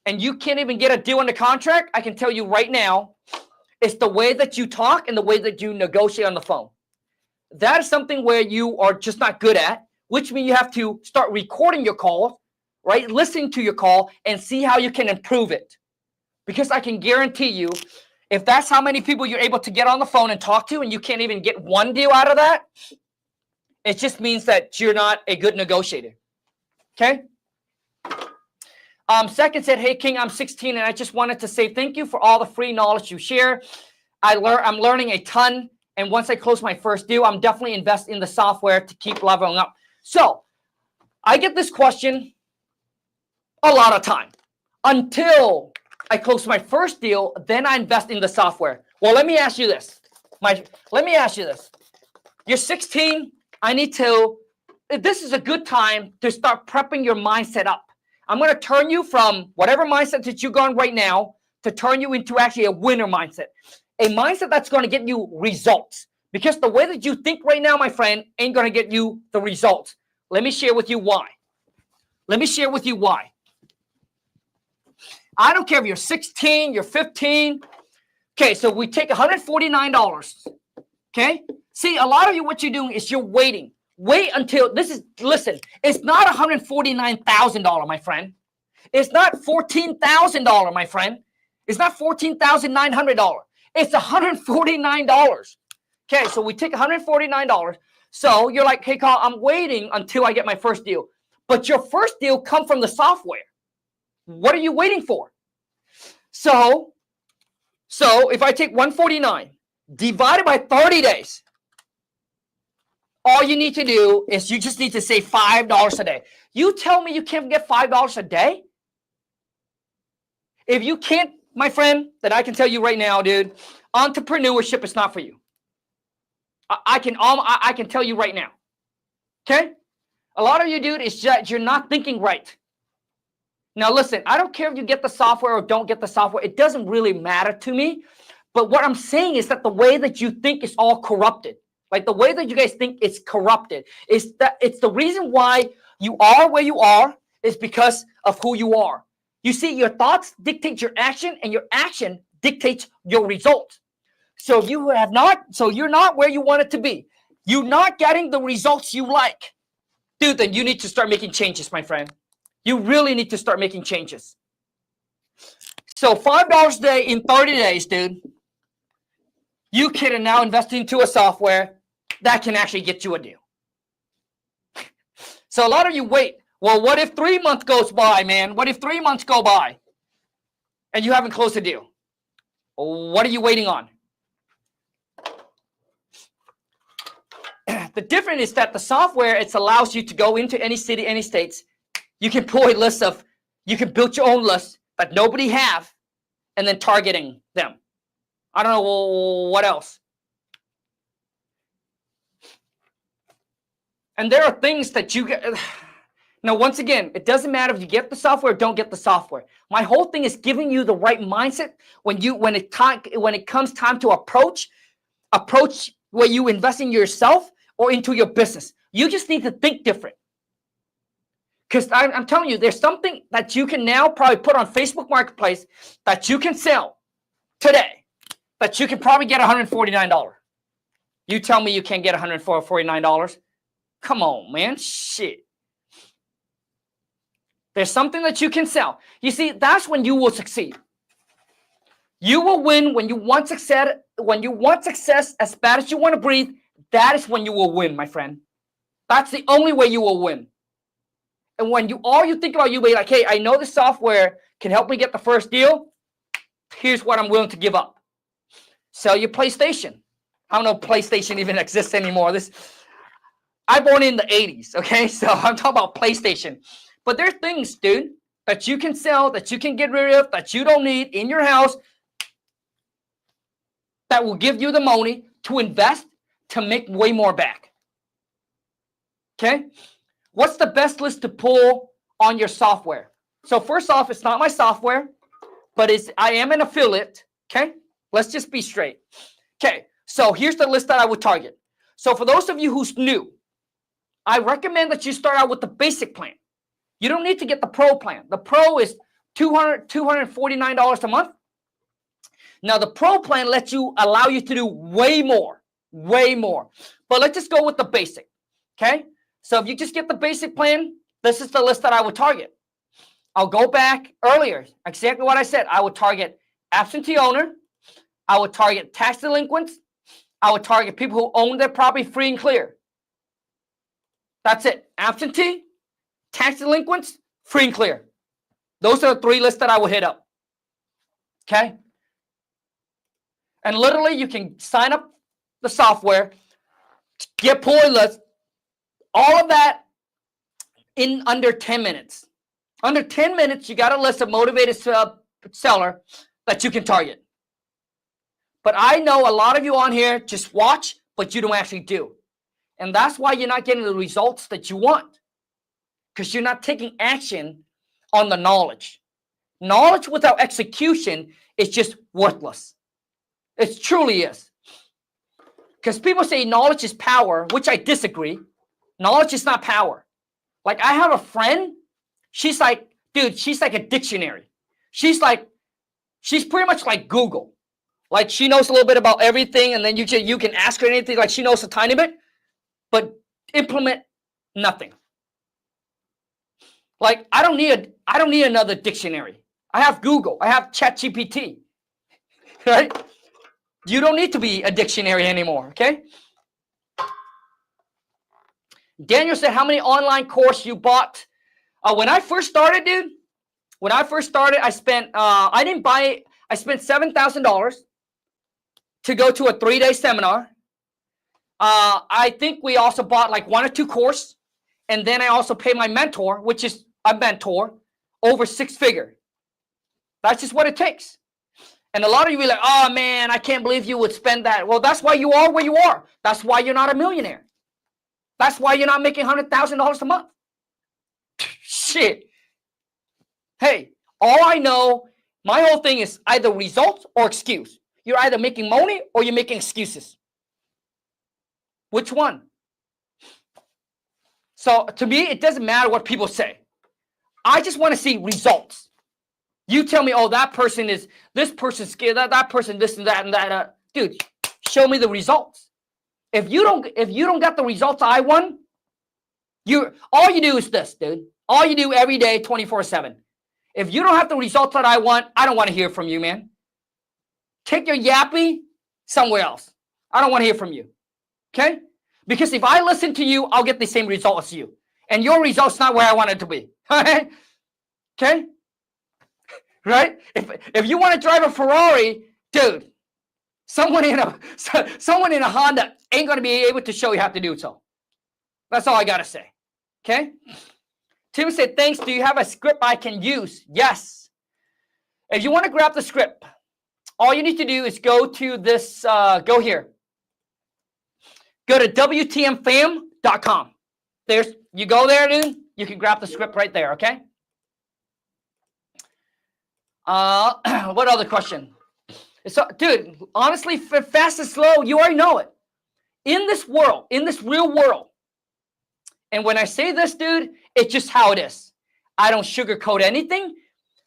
and you can't even get a deal on the contract, I can tell you right now, it's the way that you talk and the way that you negotiate on the phone. That is something where you are just not good at, which means you have to start recording your calls, right? Listening to your call and see how you can improve it. Because I can guarantee you, if that's how many people you're able to get on the phone and talk to and you can't even get one deal out of that, it just means that you're not a good negotiator. Okay? Second said, hey, King, I'm 16 and I just wanted to say thank you for all the free knowledge you share. I'm learning a ton. And once I close my first deal, I'm definitely investing in the software to keep leveling up. So I get this question a lot of time. Until I close my first deal, then I invest in the software. Well, let me ask you this. Let me ask you this. You're 16. This is a good time to start prepping your mindset up. I'm going to turn you from whatever mindset that you're going right now to turn you into actually a winner mindset. A mindset that's going to get you results. Because the way that you think right now, my friend, ain't going to get you the results. Let me share with you why. I don't care if you're 16, you're 15. Okay, so we take $149. Okay? See, a lot of you, what you're doing is you're waiting. Wait until, listen, it's not $149,000, my friend. It's not $14,000, my friend. It's not $14,900. It's $149. Okay, so we take $149. So you're like, hey, Khang, I'm waiting until I get my first deal. But your first deal come from the software. What are you waiting for? So if I take 149 divided by 30 days, all you need to do is you just need to save $5 a day. You tell me you can't get $5 a day? If you can't, my friend, then I can tell you right now, dude, entrepreneurship is not for you. I can tell you right now. Okay? A lot of you, dude, is just you're not thinking right. Now, listen, I don't care if you get the software or don't get the software. It doesn't really matter to me. But what I'm saying is that the way that you think is all corrupted. Like the way that you guys think is corrupted. It's the reason why you are where you are is because of who you are. You see, your thoughts dictate your action, and your action dictates your results. So you're not where you want it to be. You're not getting the results you like. Dude, then you need to start making changes, my friend. You really need to start making changes. So $5 a day in 30 days, dude. You can now invest into a software that can actually get you a deal. So a lot of you wait. Well, what if 3 months goes by, man? What if 3 months go by and you haven't closed a deal? What are you waiting on? The difference is that the software, it allows you to go into any city, any states. You can pull a list of, you can build your own list that nobody have, and then targeting them. I don't know what else. And there are things that you get. Now, once again, it doesn't matter if you get the software or don't get the software. My whole thing is giving you the right mindset when it comes time to approach where you invest in yourself or into your business. You just need to think different. Because I'm telling you, there's something that you can now probably put on Facebook Marketplace that you can sell today that you can probably get $149. You tell me you can't get $149? Come on, man. Shit. There's something that you can sell. You see, that's when you will succeed. You will win when you want success. When you want success as bad as you want to breathe, that is when you will win, my friend. That's the only way you will win. And when all you think about, you be like, hey, I know this software can help me get the first deal. Here's what I'm willing to give up. Sell your PlayStation. I don't know if PlayStation even exists anymore. I born in the 80s, okay? So I'm talking about PlayStation. But there's things, dude, that you can sell, that you can get rid of, that you don't need in your house, that will give you the money to invest to make way more back. Okay? What's the best list to pull on your software? So first off, it's not my software, but I am an affiliate. Okay? Let's just be straight. Okay, so here's the list that I would target. So for those of you who's new, I recommend that you start out with the basic plan. You don't need to get the pro plan. The pro is $249 a month. Now the pro plan allow you to do way more. But let's just go with the basic. Okay? So if you just get the basic plan, this is the list that I would target. I'll go back earlier. Exactly what I said. I would target absentee owner. I would target tax delinquents. I would target people who own their property free and clear. That's it. Absentee, tax delinquents, free and clear. Those are the 3 lists that I would hit up. Okay? And literally, you can sign up the software, get pull lists, all of that in under 10 minutes. Under 10 minutes, you got a list of motivated seller that you can target. But I know a lot of you on here just watch, but you don't actually do. And that's why you're not getting the results that you want. Because you're not taking action on the knowledge. Knowledge without execution is just worthless. It truly is. Because people say knowledge is power, which I disagree. Knowledge is not power. Like I have a friend, she's like, dude, she's like a dictionary. She's pretty much like Google. Like she knows a little bit about everything, and then you can ask her anything, like she knows a tiny bit, but implement nothing. Like I don't need another dictionary. I have Google. I have ChatGPT. Right? You don't need to be a dictionary anymore, okay? Daniel said, how many online course you bought? When I first started, dude, I spent, I spent $7,000 to go to a 3-day seminar. I think we also bought like 1 or 2 courses. And then I also paid my mentor, which is a mentor, over 6-figure. That's just what it takes. And a lot of you be like, oh man, I can't believe you would spend that. Well, that's why you are where you are. That's why you're not a millionaire. That's why you're not making $100,000 a month. Shit. Hey, all I know, my whole thing is either results or excuse. You're either making money or you're making excuses. Which one? So to me, it doesn't matter what people say. I just want to see results. You tell me, oh, that person is, this person's scared, that person, this and that and that. Dude, show me the results. If you don't got the results I want, all you do is this, dude. All you do every day, 24/7. If you don't have the results that I want, I don't want to hear from you, man. Take your yappy somewhere else. I don't want to hear from you. Okay? Because if I listen to you, I'll get the same result as you. And your result's not where I want it to be. Okay? Right? If you want to drive a Ferrari, dude, someone in a Honda ain't going to be able to show you how to do so. That's all I got to say. Okay? Tim said, thanks. Do you have a script I can use? Yes. If you want to grab the script, all you need to do is go to this, go here. Go to WTMFam.com. You go there, dude. You can grab the script right there, okay? What other question? So, dude, honestly, fast and slow, you already know it. in this world, in this real world, and when I say this, dude, it's just how it is. I don't sugarcoat anything.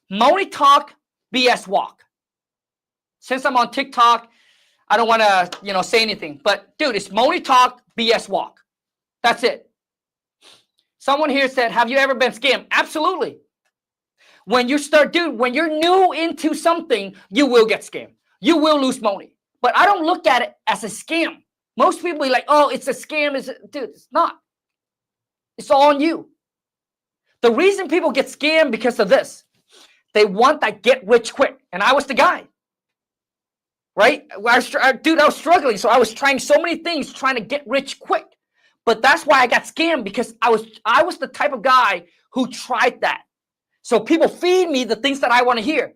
Money talk, BS walk. Since I'm on TikTok, I don't want to, say anything. But, dude, it's money talk, BS walk. That's it. Someone here said, have you ever been scammed? Absolutely. When you start, dude, when you're new into something, you will get scammed. You will lose money. But I don't look at it as a scam. Most people be like, oh, it's a scam. Dude, it's not. It's all on you. The reason people get scammed because of this. They want that get rich quick. And I was the guy. Right? Dude, I was struggling. So I was trying so many things trying to get rich quick. But that's why I got scammed, because I was the type of guy who tried that. So people feed me the things that I want to hear.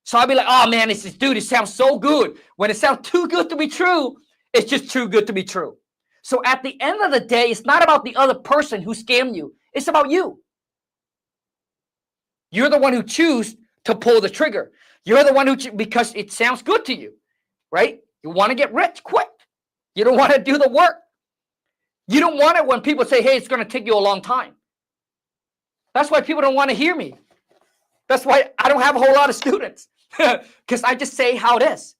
So I'll be like, oh man, dude, it sounds so good. When it sounds too good to be true, it's just too good to be true. So at the end of the day, it's not about the other person who scammed you. It's about you. You're the one who choose to pull the trigger. You're the one who, because it sounds good to you, right? You want to get rich quick. You don't want to do the work. You don't want it when people say, hey, it's going to take you a long time. That's why people don't want to hear me. That's why I don't have a whole lot of students, because I just say how it is.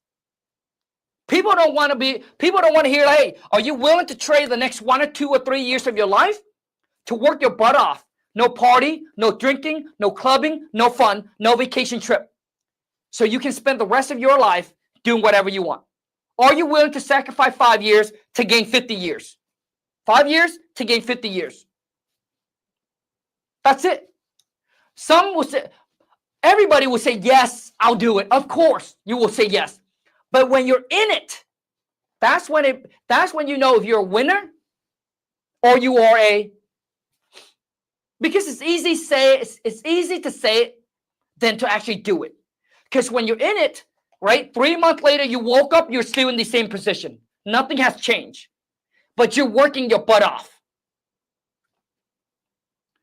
People don't want to hear, hey, are you willing to trade the next 1 or 2 or 3 years of your life to work your butt off? No party, no drinking, no clubbing, no fun, no vacation trip. So you can spend the rest of your life doing whatever you want. Are you willing to sacrifice 5 years to gain 50 years? 5 years to gain 50 years. That's it. Some will say, everybody will say, yes, I'll do it. Of course, you will say yes. But when you're in it, that's when you know if you're a winner or you are a, because it's easy to say it than to actually do it. Because when you're in it, right, 3 months later, you woke up, you're still in the same position. Nothing has changed. But you're working your butt off.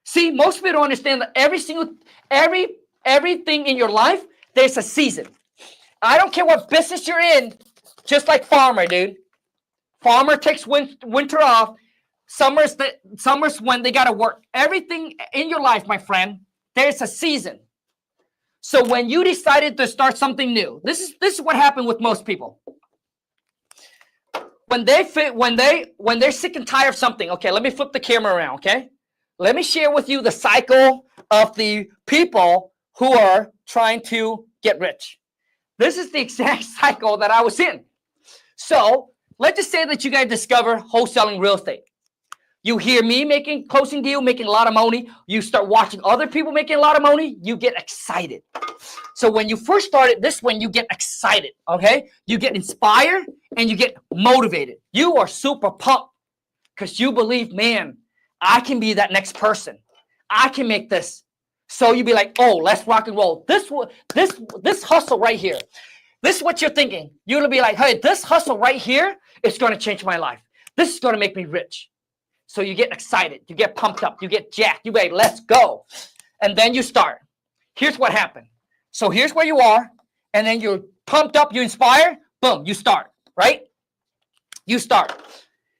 See, most people don't understand that everything in your life, there's a season. I don't care what business you're in, just like farmer, dude. Farmer takes winter off. Summer's when they got to work. Everything in your life, my friend, there's a season. So when you decided to start something new, this is what happened with most people. When they're sick and tired of something, okay, let me flip the camera around, okay? Let me share with you the cycle of the people who are trying to get rich. This is the exact cycle that I was in. So let's just say that you guys discover wholesaling real estate. You hear me closing deal, making a lot of money. You start watching other people making a lot of money. You get excited. So when you first started this one, you get excited, okay? You get inspired and you get motivated. You are super pumped because you believe, man, I can be that next person. I can make this. So you be like, oh, let's rock and roll. This hustle right here. This is what you're thinking. You'll be like, hey, this hustle right here is going to change my life. This is going to make me rich. So you get excited. You get pumped up. You get jacked. You be like, let's go. And then you start. Here's what happened. So here's where you are. And then you're pumped up. You inspire. Boom. You start. Right? You start.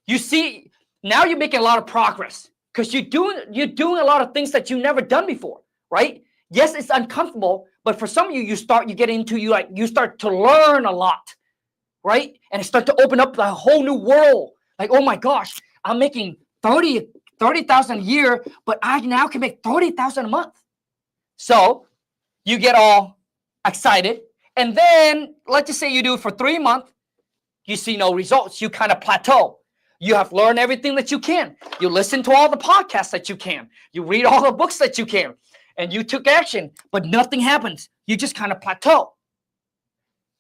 You see, now you're making a lot of progress because you're doing a lot of things that you've never done before. Right? Yes, it's uncomfortable, but for some of you, you start to learn a lot, right? And it starts to open up the whole new world. Like, oh my gosh, I'm making 30,000 a year, but I now can make 30,000 a month. So you get all excited, and then let's just say you do it for 3 months, you see no results. You kind of plateau. You have learned everything that you can. You listen to all the podcasts that you can. You read all the books that you can. And you took action, but nothing happens. You just kind of plateau.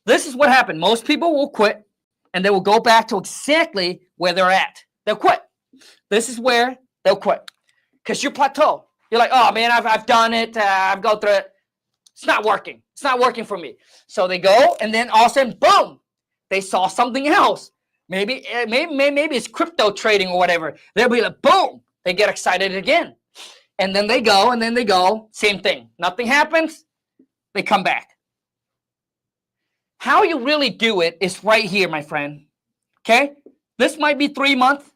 This is what happened. Most people will quit, and they will go back to exactly where they're at. They'll quit. This is where they'll quit because you plateau. You're like, oh, man, I've done it. I've gone through it. It's not working. It's not working for me. So they go, and then all of a sudden, boom, they saw something else. Maybe it's crypto trading or whatever. They'll be like, boom, they get excited again. And then they go, same thing. Nothing happens, they come back. How you really do it is right here, my friend. Okay? This might be 3 months,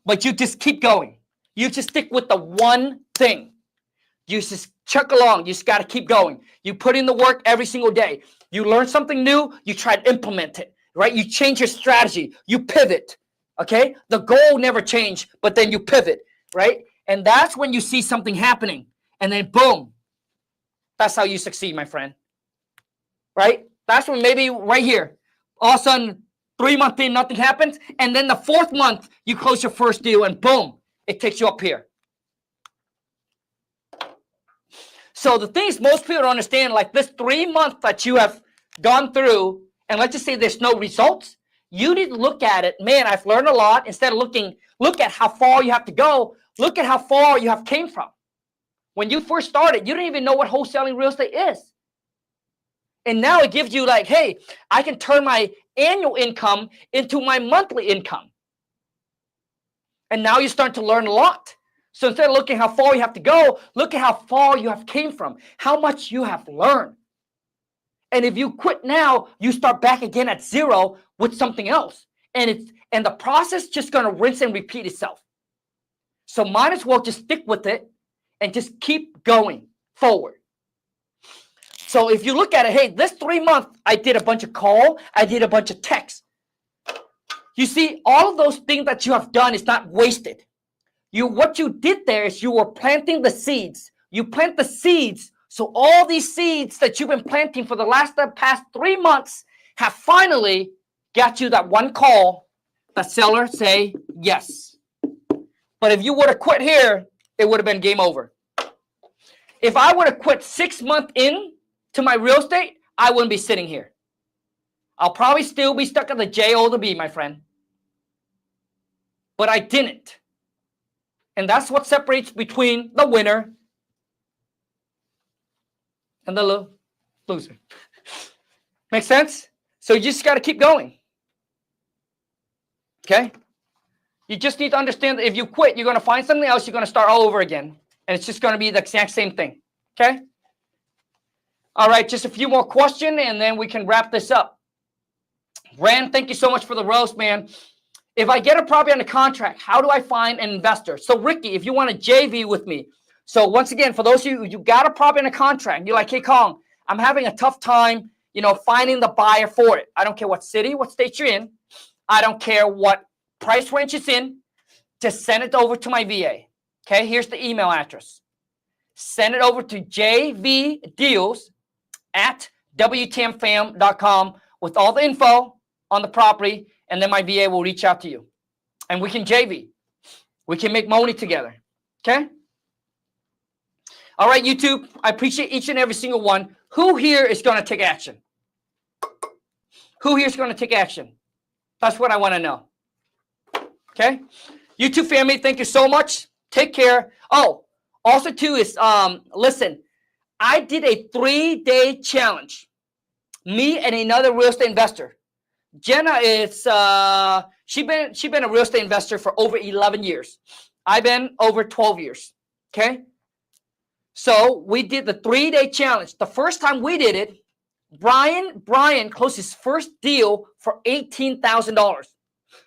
but you just keep going. You just stick with the one thing. You just chuck along. You just got to keep going. You put in the work every single day. You learn something new. You try to implement it, right? You change your strategy. You pivot, okay? The goal never changed, but then you pivot, right? And that's when you see something happening. And then boom, that's how you succeed, my friend, right? That's when maybe right here, all of a sudden, 3 months in, nothing happens. And then the 4th month, you close your first deal and boom, it takes you up here. So the things most people don't understand, like this 3 months that you have gone through, and let's just say there's no results, you need to look at it. Man, I've learned a lot. Instead of look at how far you have to go, look at how far you have came from. When you first started, you didn't even know what wholesaling real estate is. And now it gives you like, hey, I can turn my annual income into my monthly income. And now you start to learn a lot. So instead of looking how far you have to go, look at how far you have came from, how much you have learned. And if you quit now, you start back again at 0 with something else. And the process just going to rinse and repeat itself. So might as well just stick with it and just keep going forward. So if you look at it, hey, this 3 months, I did a bunch of call, I did a bunch of texts. You see, all of those things that you have done is not wasted. What you did there is you were planting the seeds. You plant the seeds, so all these seeds that you've been planting for the past 3 months have finally got you that one call, the seller say yes. But if you would have quit here, it would have been game over. If I would have quit 6 months in to my real estate, I wouldn't be sitting here. I'll probably still be stuck at the J or the B, my friend. But I didn't. And that's what separates between the winner and the loser. Make sense? So you just got to keep going. Okay? You just need to understand that if you quit, you're going to find something else. You're going to start all over again. And it's just going to be the exact same thing. Okay? All right, just a few more questions, and then we can wrap this up. Rand, thank you so much for the roast, man. If I get a property on a contract, how do I find an investor? So, Ricky, if you want to JV with me. So, once again, for those of you who got a property on a contract, you're like, hey, Khang, I'm having a tough time, finding the buyer for it. I don't care what city, what state you're in. I don't care what price range it's in. Just send it over to my VA. Okay, here's the email address. Send it over to jvdeals@wtmfam.com with all the info on the property, and then my VA will reach out to you. And we can JV. We can make money together. Okay? All right, YouTube, I appreciate each and every single one. Who here is going to take action? Who here is going to take action? That's what I want to know. Okay? YouTube family, thank you so much. Take care. Oh, also too is, listen, I did a 3-day challenge. Me and another real estate investor. Jenna is, she been a real estate investor for over 11 years. I've been over 12 years. Okay? So we did the 3-day challenge. The first time we did it, Brian closed his first deal for $18,000.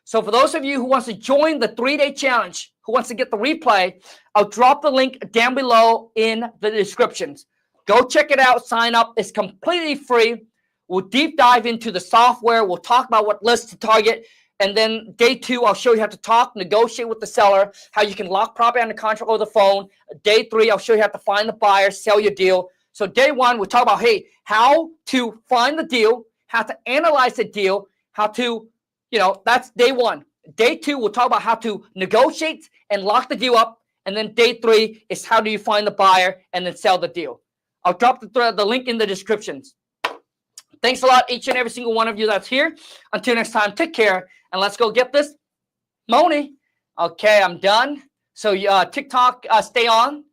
So for those of you who wants to join the 3-day challenge, who wants to get the replay, I'll drop the link down below in the descriptions. Go check it out. Sign up. It's completely free. We'll deep dive into the software. We'll talk about what lists to target. And then day 2, I'll show you how to talk, negotiate with the seller, how you can lock property under contract over the phone. Day 3, I'll show you how to find the buyer, sell your deal. So day 1, we'll talk about, hey, how to find the deal, how to analyze the deal, how to, that's day 1. Day 2, we'll talk about how to negotiate and lock the deal up. And then day 3 is how do you find the buyer and then sell the deal. I'll drop the link in the descriptions. Thanks a lot, each and every single one of you that's here. Until next time, take care, and let's go get this money. Okay, I'm done. So TikTok, stay on.